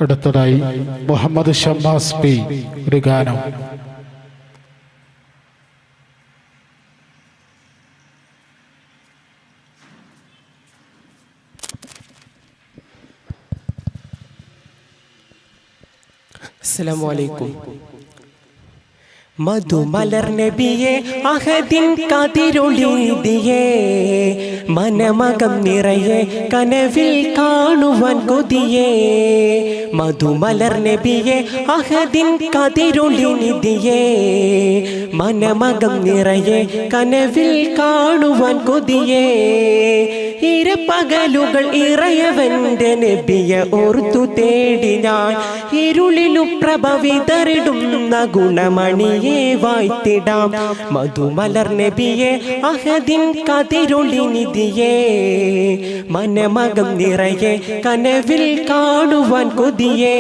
അടുത്തതായി മുഹമ്മദ് ഷമ്മാസ് പി ഒരു ഗാനം. അസ്സലാമു അലൈക്കും. മധുമലർ നബിയെ അഹദിൻ കതിരൊളിദിയേ, മനമകം നിറയെ കനവിൽ കാണുവാൻ കൊതിയേ. മധുമലർ നബിയെ അഹദിൻ കതിരൊളിദിയേ, മനമകം നിറയെ കനവിൽ കാണുവാൻ കൊതിയേ. ഇരപ്പകലുകൾ ഇറയവന്റെ നബിയെ ഓർത്തു തേടി ഞാൻ, ഇരുളിലു പ്രഭ വിതറിടുന്ന ഗുണമണിയെ വാഴ്ത്തിടാം. മധുമലർ നബിയെ അഹദിൻ കതിരൊളിനിധിയേ, മനമകം നിറയെ കനവിൽ കാണുവാൻ കൊതിയേ.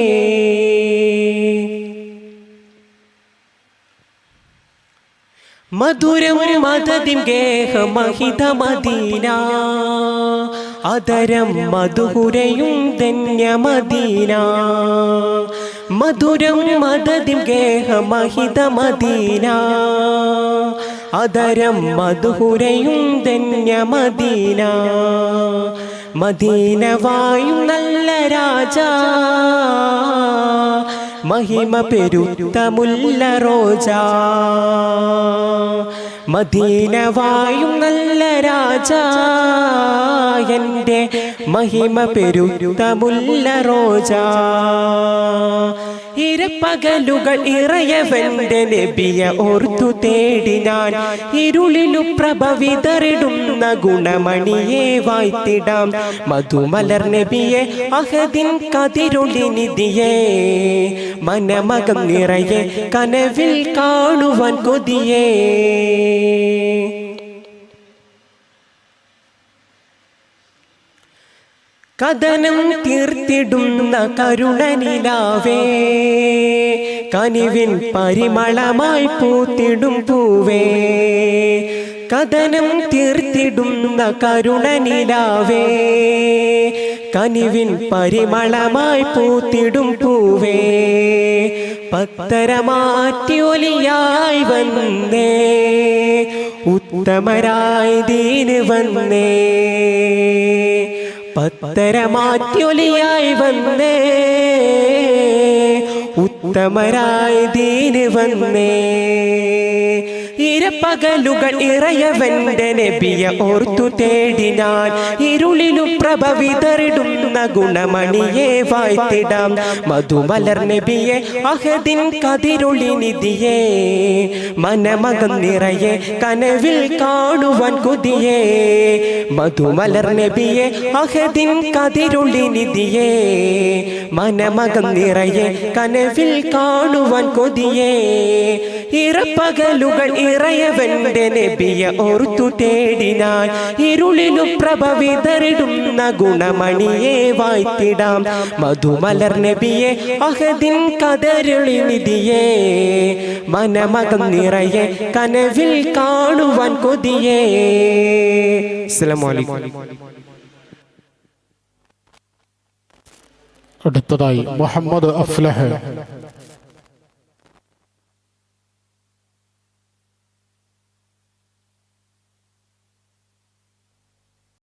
മധുരം മദദിം ഗേഹമഹിത മദീന, അതരം മധുഹുരയും ധന്യമദീന. മധുരം മദദിം ഗേഹമഹിത മദീന, അതരം മധുഹുരയും ധന്യമദീന. മദീന വായും നല്ല രാജാ, മഹിമ പെരുത്ത മുല്ല റോജാ. മദീന വായും നല്ല രാജാ, എൻ്റെ മഹിമ പെരുത്ത മുല്ല റോജാ. ഇരപ്പകലുകൾ ഇറയവന്റെ നബിയെ ഓർത്തു തേടി ഞാൻ, ഇരുളിലു പ്രഭ വിതറിടുന്ന ഗുണമണിയെ വാഴ്ത്തിടാം. മധുമലർ നബിയെ അഹദിൻ കതിരൊളിനിധിയേ, മനമകം നിറയെ കനവിൽ കാണുവാൻ കൊതിയേ. കഥനം തീർത്തിടുന്ന കരുണനിലാവേ, കനിവിൻ പരിമളമായി പൂത്തിടും പൂവേ. കഥനം തീർത്തിടുന്ന കരുണനിലാവേ, കനിവിൻ പരിമളമായി പൂത്തിടും പൂവേ. പത്തരമാറ്റി ഒലിയായി വന്നേ, ഉത്തമരായി ദീന് വന്നേ. പത്തരമാറ്റൊലിയായി വന്നേ, ഉത്തമരായി ദീന് വന്നേ. ഇരപ്പകലുകൾ ഇറയവന്റെ നബിയെ ഓർത്തു തേടി ഞാൻ, ഇരുളിലു പ്രഭ വിതറിടുന്ന ഗുണമണിയെ വാഴ്ത്തിടാം. മധുമലർ നബിയെ അഹദിൻ കതിരൊളിനിധിയേ, മനമകം നിറയെ കനവിൽ കാണുവാൻ കൊതിയേ. മധുമലർ നബിയെ അഹദിൻ കതിരൊളിനിധിയേ, മനമകം നിറയെ കനവിൽ കാണുവാൻ കൊതിയേ. ഇറപ്പകലുകൾ ഇറയവന്റെ നബിയെ ഓർത്തു തേടി ഞാൻ, ഇരുളിലു പ്രഭ വിതറിടുന്ന ഗുണമണിയെ വാഴ്ത്തിടാം. മധുമലർ നബിയെ അഹദിൻ കതിരൊളിനിധിയേ, മനമകം നിറയെ കനവിൽ കാണുവാൻ കൊതിയേ. അസ്സലാമു അലൈക്കും. അടുത്തതായി മുഹമ്മദ് അഫ്ലഹ്